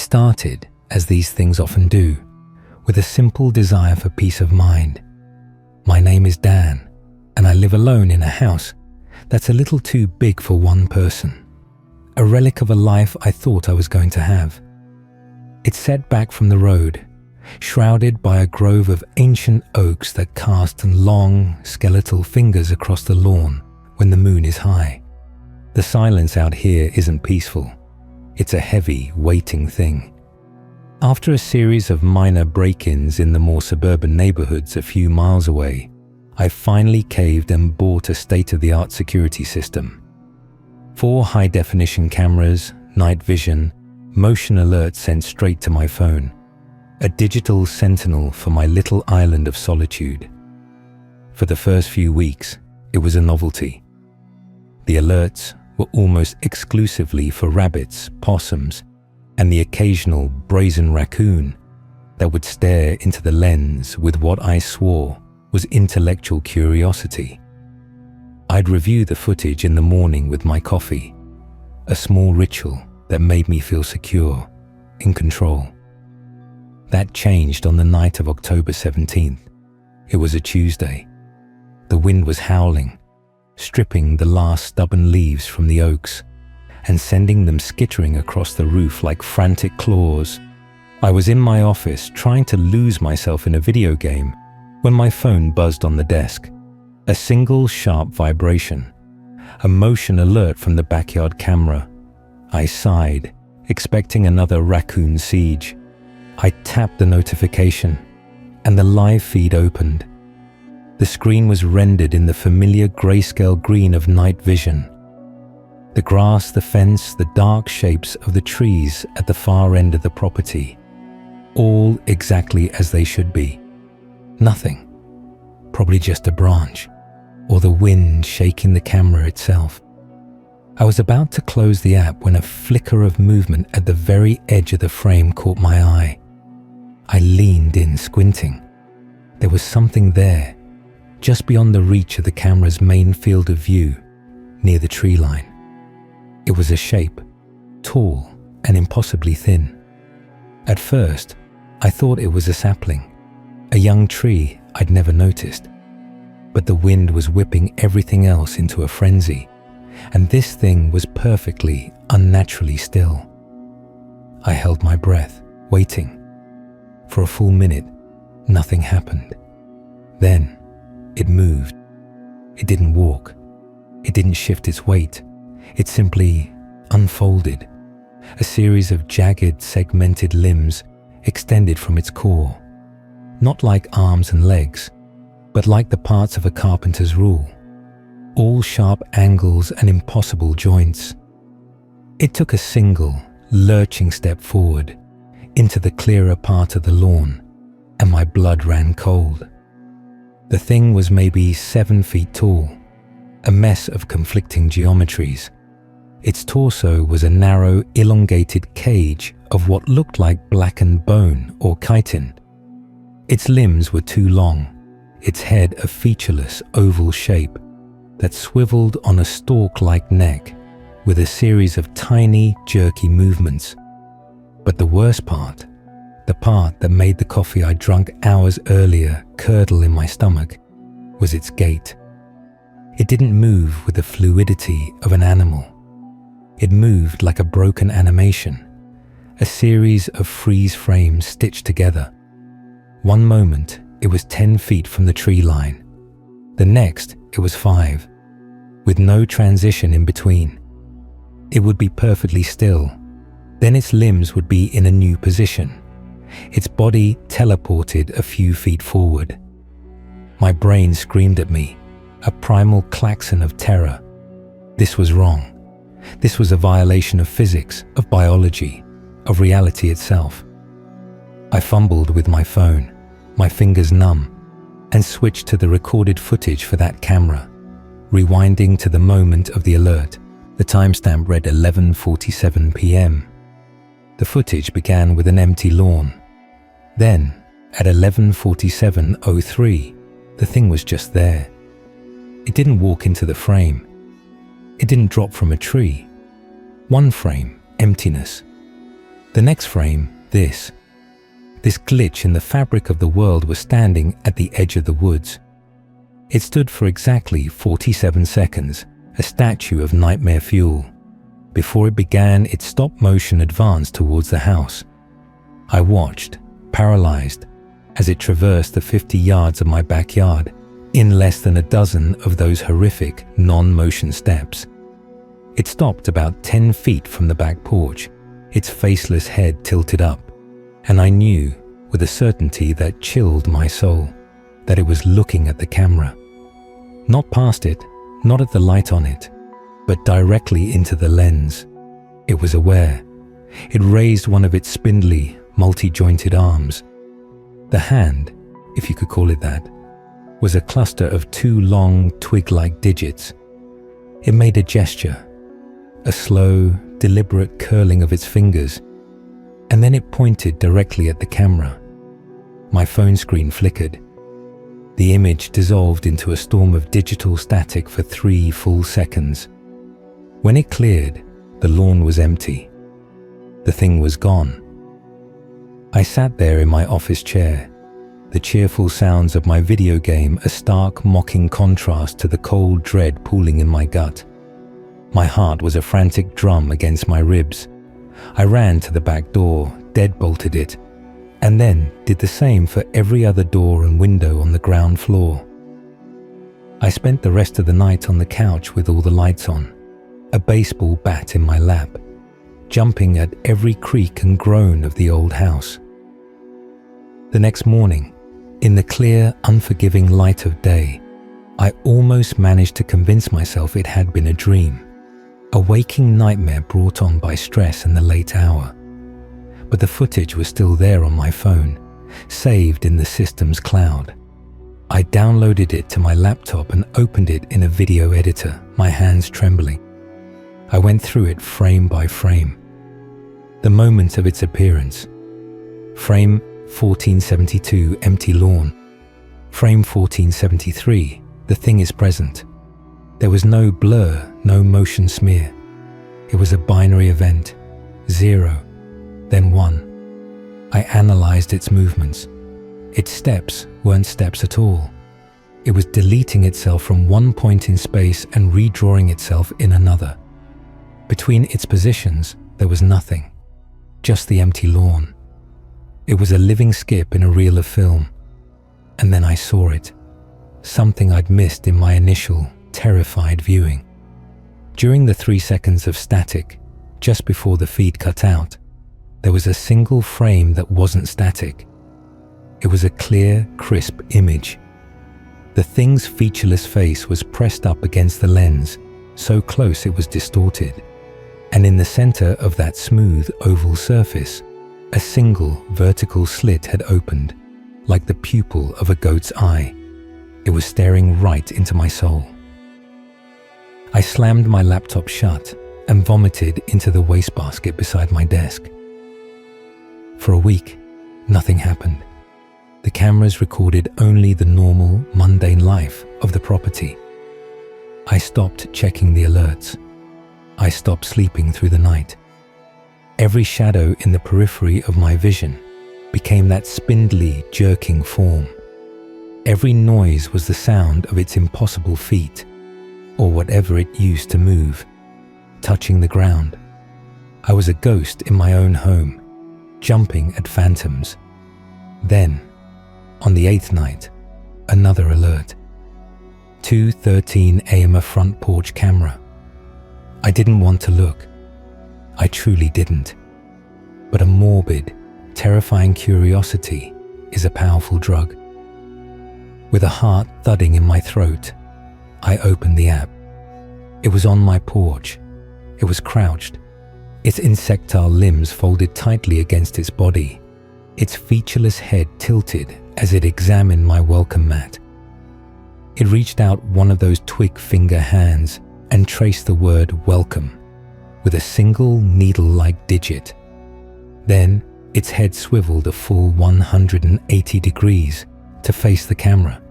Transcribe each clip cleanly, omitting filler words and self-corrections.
started, as these things often do, with a simple desire for peace of mind. My name is Dan, and I live alone in a house that's a little too big for one person, a relic of a life I thought I was going to have. It's set back from the road, shrouded by a grove of ancient oaks that cast long, skeletal fingers across the lawn when the moon is high. The silence out here isn't peaceful. It's a heavy, waiting thing. After a series of minor break-ins in the more suburban neighborhoods a few miles away, I finally caved and bought a state-of-the-art security system. 4 high-definition cameras, night vision, motion alerts sent straight to my phone. A digital sentinel for my little island of solitude. For the first few weeks, it was a novelty. The alerts were almost exclusively for rabbits, possums, and the occasional brazen raccoon that would stare into the lens with what I swore was intellectual curiosity. I'd review the footage in the morning with my coffee, a small ritual that made me feel secure, in control. That changed on the night of October 17th. It was a Tuesday. The wind was howling, stripping the last stubborn leaves from the oaks and sending them skittering across the roof like frantic claws. I was in my office trying to lose myself in a video game when my phone buzzed on the desk. A single sharp vibration, a motion alert from the backyard camera. I sighed, expecting another raccoon siege. I tapped the notification, and the live feed opened. The screen was rendered in the familiar grayscale green of night vision. The grass, the fence, the dark shapes of the trees at the far end of the property, all exactly as they should be. Nothing. Probably just a branch, or the wind shaking the camera itself. I was about to close the app when a flicker of movement at the very edge of the frame caught my eye. I leaned in, squinting. There was something there, just beyond the reach of the camera's main field of view, near the tree line. It was a shape, tall and impossibly thin. At first, I thought it was a sapling, a young tree I'd never noticed. But the wind was whipping everything else into a frenzy, and this thing was perfectly, unnaturally still. I held my breath, waiting. For a full minute, nothing happened. Then, it moved. It didn't walk. It didn't shift its weight. It simply unfolded. A series of jagged, segmented limbs extended from its core. Not like arms and legs, but like the parts of a carpenter's rule. All sharp angles and impossible joints. It took a single, lurching step forward, into the clearer part of the lawn, and my blood ran cold. The thing was maybe 7 feet tall, a mess of conflicting geometries. Its torso was a narrow, elongated cage of what looked like blackened bone or chitin. Its limbs were too long, its head a featureless oval shape that swiveled on a stalk-like neck with a series of tiny, jerky movements. But the worst part, the part that made the coffee I drunk hours earlier curdle in my stomach, was its gait. It didn't move with the fluidity of an animal. It moved like a broken animation, a series of freeze frames stitched together. One moment, it was 10 feet from the tree line. The next, it was 5, with no transition in between. It would be perfectly still. Then its limbs would be in a new position. Its body teleported a few feet forward. My brain screamed at me, a primal klaxon of terror. This was wrong. This was a violation of physics, of biology, of reality itself. I fumbled with my phone, my fingers numb, and switched to the recorded footage for that camera, rewinding to the moment of the alert. The timestamp read 11:47 p.m. The footage began with an empty lawn. Then, at 11:47:03, the thing was just there. It didn't walk into the frame. It didn't drop from a tree. One frame, emptiness. The next frame, this glitch in the fabric of the world was standing at the edge of the woods. It stood for exactly 47 seconds, a statue of nightmare fuel. Before it began its stop-motion advance towards the house. I watched, paralyzed, as it traversed the 50 yards of my backyard in less than a dozen of those horrific non-motion steps. It stopped about 10 feet from the back porch, its faceless head tilted up, and I knew, with a certainty that chilled my soul, that it was looking at the camera. Not past it, not at the light on it, but directly into the lens. It was aware. It raised one of its spindly, multi-jointed arms. The hand, if you could call it that, was a cluster of 2 long, twig-like digits. It made a gesture, a slow, deliberate curling of its fingers, and then it pointed directly at the camera. My phone screen flickered. The image dissolved into a storm of digital static for 3 full seconds. When it cleared, the lawn was empty. The thing was gone. I sat there in my office chair, the cheerful sounds of my video game a stark, mocking contrast to the cold dread pooling in my gut. My heart was a frantic drum against my ribs. I ran to the back door, deadbolted it, and then did the same for every other door and window on the ground floor. I spent the rest of the night on the couch with all the lights on, a baseball bat in my lap, jumping at every creak and groan of the old house. The next morning, in the clear, unforgiving light of day, I almost managed to convince myself it had been a dream, a waking nightmare brought on by stress in the late hour. But the footage was still there on my phone, saved in the system's cloud. I downloaded it to my laptop and opened it in a video editor, my hands trembling. I went through it frame by frame. The moment of its appearance. Frame 1472, empty lawn. Frame 1473, the thing is present. There was no blur, no motion smear. It was a binary event, 0, then 1. I analyzed its movements. Its steps weren't steps at all. It was deleting itself from one point in space and redrawing itself in another. Between its positions, there was nothing, just the empty lawn. It was a living skip in a reel of film. And then I saw it, something I'd missed in my initial, terrified viewing. During the 3 seconds of static, just before the feed cut out, there was a single frame that wasn't static. It was a clear, crisp image. The thing's featureless face was pressed up against the lens, so close it was distorted. And in the center of that smooth oval surface, a single vertical slit had opened, like the pupil of a goat's eye. It was staring right into my soul. I slammed my laptop shut and vomited into the wastebasket beside my desk. For a week, nothing happened. The cameras recorded only the normal, mundane life of the property. I stopped checking the alerts. I stopped sleeping through the night. Every shadow in the periphery of my vision became that spindly, jerking form. Every noise was the sound of its impossible feet, or whatever it used to move, touching the ground. I was a ghost in my own home, jumping at phantoms. Then, on the 8th night, another alert. 2:13 a.m. a front porch camera. I didn't want to look. I truly didn't. But a morbid, terrifying curiosity is a powerful drug. With a heart thudding in my throat, I opened the app. It was on my porch. It was crouched, its insectile limbs folded tightly against its body, its featureless head tilted as it examined my welcome mat. It reached out one of those twig finger hands and traced the word welcome with a single needle-like digit. Then its head swiveled a full 180 degrees to face the camera.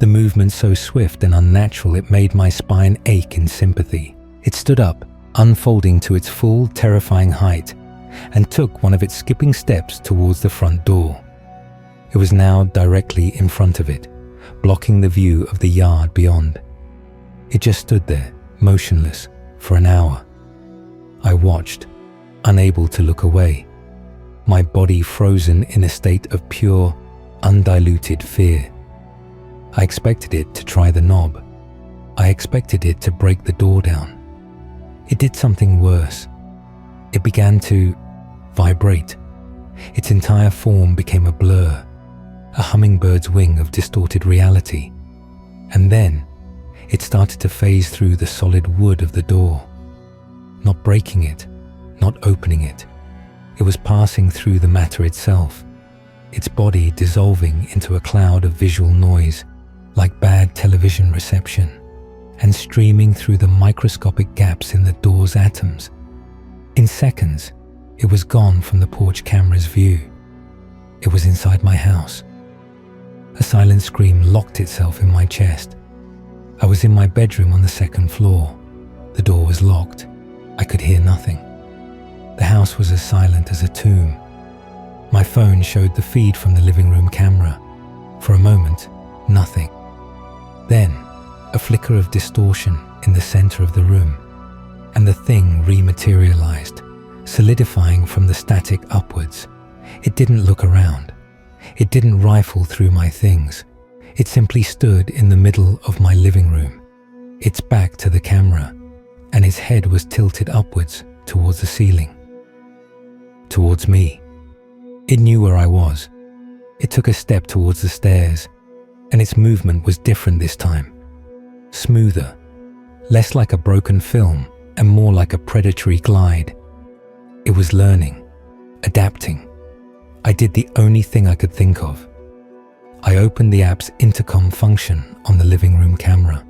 The movement so swift and unnatural it made my spine ache in sympathy. It stood up, unfolding to its full, terrifying height, and took one of its skipping steps towards the front door. It was now directly in front of it, blocking the view of the yard beyond. It just stood there, motionless, for an hour. I watched, unable to look away, my body frozen in a state of pure, undiluted fear. I expected it to try the knob. I expected it to break the door down. It did something worse. It began to vibrate. Its entire form became a blur, a hummingbird's wing of distorted reality. And then it started to phase through the solid wood of the door, not breaking it, not opening it. It was passing through the matter itself, its body dissolving into a cloud of visual noise like bad television reception, and streaming through the microscopic gaps in the door's atoms. In seconds, it was gone from the porch camera's view. It was inside my house. A silent scream locked itself in my chest. I was in my bedroom on the second floor. The door was locked. I could hear nothing. The house was as silent as a tomb. My phone showed the feed from the living room camera. For a moment, nothing. Then, a flicker of distortion in the center of the room, and the thing rematerialized, solidifying from the static upwards. It didn't look around. It didn't rifle through my things. It simply stood in the middle of my living room, its back to the camera, and its head was tilted upwards towards the ceiling. Towards me. It knew where I was. It took a step towards the stairs, and its movement was different this time. Smoother, less like a broken film and more like a predatory glide. It was learning, adapting. I did the only thing I could think of. I opened the app's intercom function on the living room camera.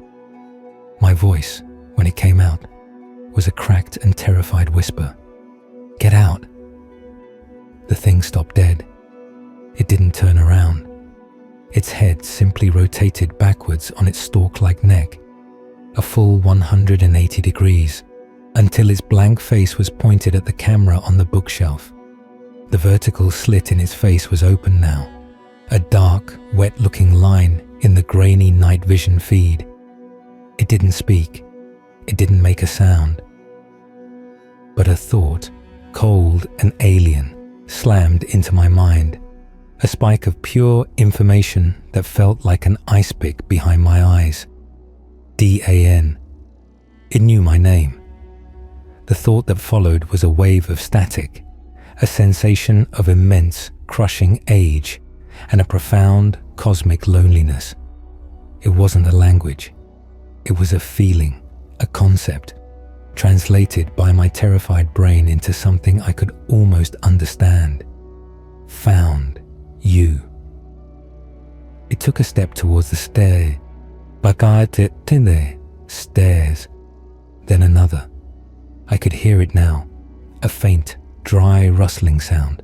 My voice, when it came out, was a cracked and terrified whisper. "Get out." The thing stopped dead. It didn't turn around. Its head simply rotated backwards on its stalk-like neck, a full 180 degrees, until its blank face was pointed at the camera on the bookshelf. The vertical slit in its face was open now, a dark, wet-looking line in the grainy night vision feed. It didn't speak. It didn't make a sound. But a thought, cold and alien, slammed into my mind, a spike of pure information that felt like an ice pick behind my eyes. DAN. It knew my name. The thought that followed was a wave of static, a sensation of immense, crushing age, and a profound, cosmic loneliness. It wasn't a language. It was a feeling, a concept, translated by my terrified brain into something I could almost understand. Found you. It took a step towards the stair. Stairs. Then another. I could hear it now, a faint, dry rustling sound,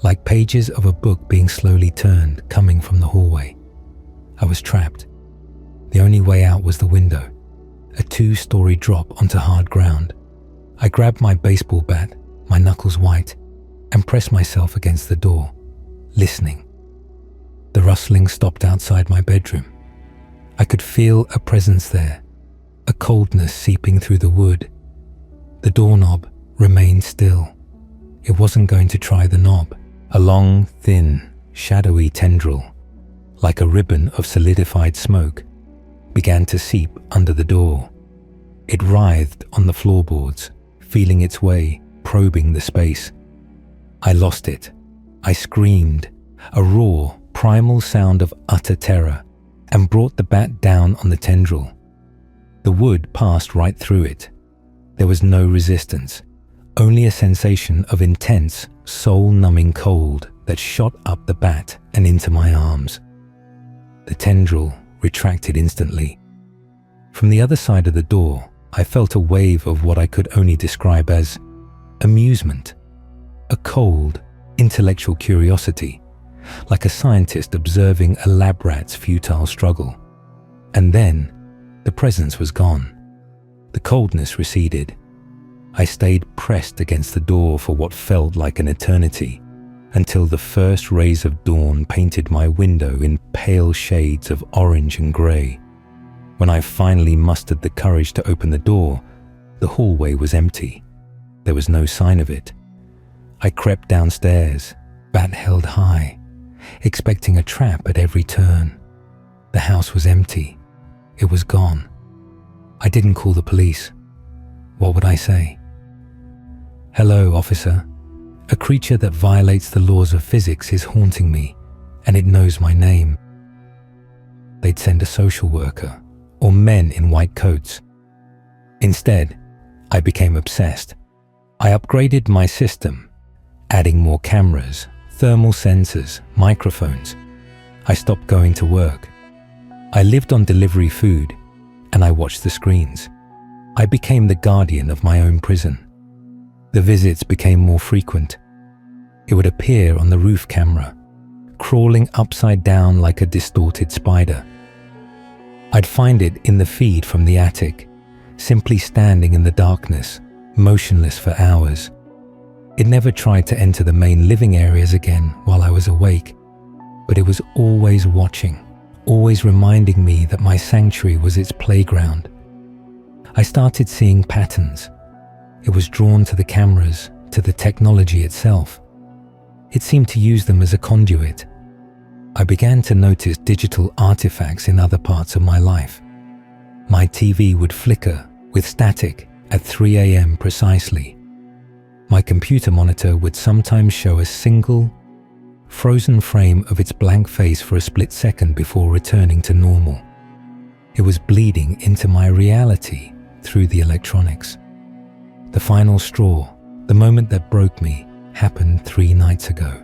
like pages of a book being slowly turned coming from the hallway. I was trapped. The only way out was the window, a 2-story drop onto hard ground. I grabbed my baseball bat, my knuckles white, and pressed myself against the door, listening. The rustling stopped outside my bedroom. I could feel a presence there, a coldness seeping through the wood. The doorknob remained still. It wasn't going to try the knob. A long, thin, shadowy tendril, like a ribbon of solidified smoke, began to seep under the door. It writhed on the floorboards, feeling its way, probing the space. I lost it. I screamed, a raw, primal sound of utter terror, and brought the bat down on the tendril. The wood passed right through it. There was no resistance, only a sensation of intense, soul-numbing cold that shot up the bat and into my arms. The tendril retracted instantly. From the other side of the door, I felt a wave of what I could only describe as amusement, a cold, intellectual curiosity, like a scientist observing a lab rat's futile struggle. And then, the presence was gone. The coldness receded. I stayed pressed against the door for what felt like an eternity, until the first rays of dawn painted my window in pale shades of orange and grey. When I finally mustered the courage to open the door, the hallway was empty. There was no sign of it. I crept downstairs, bat held high, expecting a trap at every turn. The house was empty. It was gone. I didn't call the police. What would I say? "Hello, officer. A creature that violates the laws of physics is haunting me, and it knows my name." They'd send a social worker, or men in white coats. Instead, I became obsessed. I upgraded my system, adding more cameras, thermal sensors, microphones. I stopped going to work. I lived on delivery food, and I watched the screens. I became the guardian of my own prison. The visits became more frequent. It would appear on the roof camera, crawling upside down like a distorted spider. I'd find it in the feed from the attic, simply standing in the darkness, motionless for hours. It never tried to enter the main living areas again while I was awake, but it was always watching, always reminding me that my sanctuary was its playground. I started seeing patterns. It was drawn to the cameras, to the technology itself. It seemed to use them as a conduit. I began to notice digital artifacts in other parts of my life. My TV would flicker with static at 3 a.m. precisely. My computer monitor would sometimes show a single, frozen frame of its blank face for a split second before returning to normal. It was bleeding into my reality through the electronics. The final straw, the moment that broke me, happened 3 nights ago.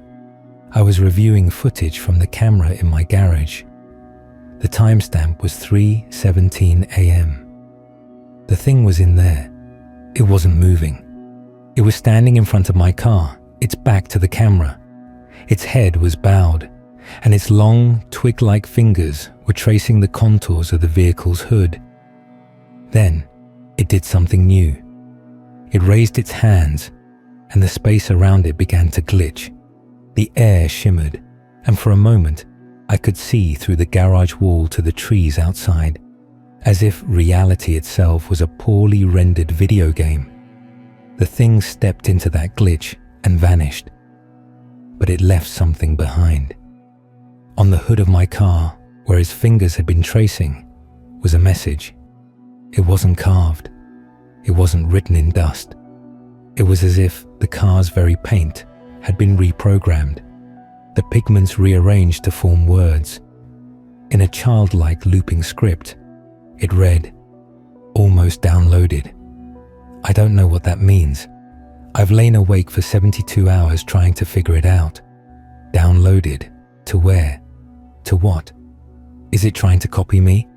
I was reviewing footage from the camera in my garage. The timestamp was 3:17 a.m. The thing was in there. It wasn't moving. It was standing in front of my car, its back to the camera. Its head was bowed, and its long, twig-like fingers were tracing the contours of the vehicle's hood. Then, it did something new. It raised its hands, and the space around it began to glitch. The air shimmered, and for a moment, I could see through the garage wall to the trees outside, as if reality itself was a poorly rendered video game. The thing stepped into that glitch and vanished, but it left something behind. On the hood of my car, where its fingers had been tracing, was a message. It wasn't carved. It wasn't written in dust. It was as if the car's very paint had been reprogrammed, the pigments rearranged to form words. In a childlike looping script, it read, "Almost downloaded." I don't know what that means. I've lain awake for 72 hours trying to figure it out. Downloaded? To where? To what? Is it trying to copy me?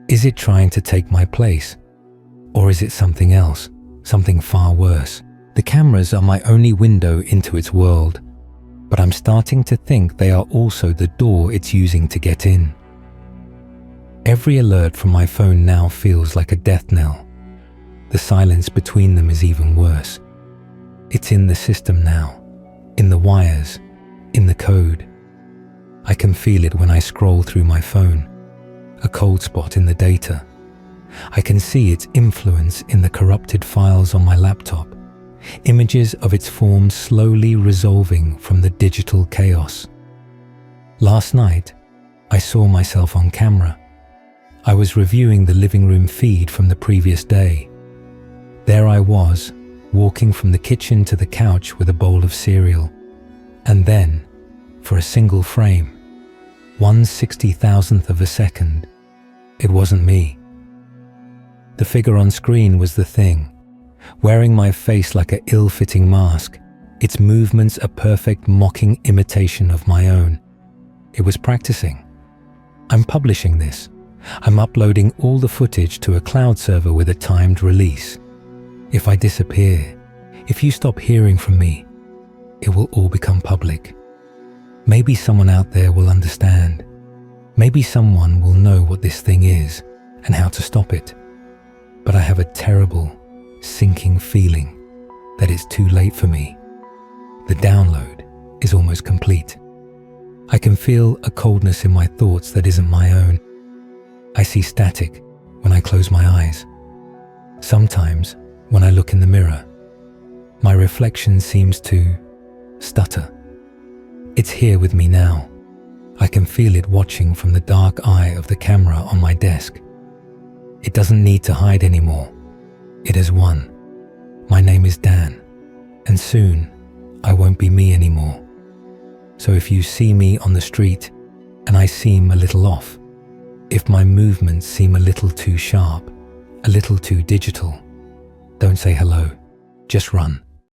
Is it trying to take my place? Or is it something else, something far worse? The cameras are my only window into its world, but I'm starting to think they are also the door it's using to get in. Every alert from my phone now feels like a death knell. The silence between them is even worse. It's in the system now, in the wires, in the code. I can feel it when I scroll through my phone, a cold spot in the data. I can see its influence in the corrupted files on my laptop, images of its form slowly resolving from the digital chaos. Last night, I saw myself on camera. I was reviewing the living room feed from the previous day. There I was, walking from the kitchen to the couch with a bowl of cereal. And then, for a single frame, 1/60,000th of a second, it wasn't me. The figure on screen was the thing, wearing my face like an ill-fitting mask, its movements a perfect mocking imitation of my own. It was practicing. I'm publishing this. I'm uploading all the footage to a cloud server with a timed release. If I disappear, if you stop hearing from me, it will all become public. Maybe someone out there will understand. Maybe someone will know what this thing is and how to stop it. But I have a terrible, sinking feeling that it's too late for me. The download is almost complete. I can feel a coldness in my thoughts that isn't my own. I see static when I close my eyes. Sometimes, when I look in the mirror, my reflection seems to stutter. It's here with me now. I can feel it watching from the dark eye of the camera on my desk. It doesn't need to hide anymore. It has won. My name is Dan, and soon I won't be me anymore. So if you see me on the street and I seem a little off, if my movements seem a little too sharp, a little too digital, don't say hello, just run.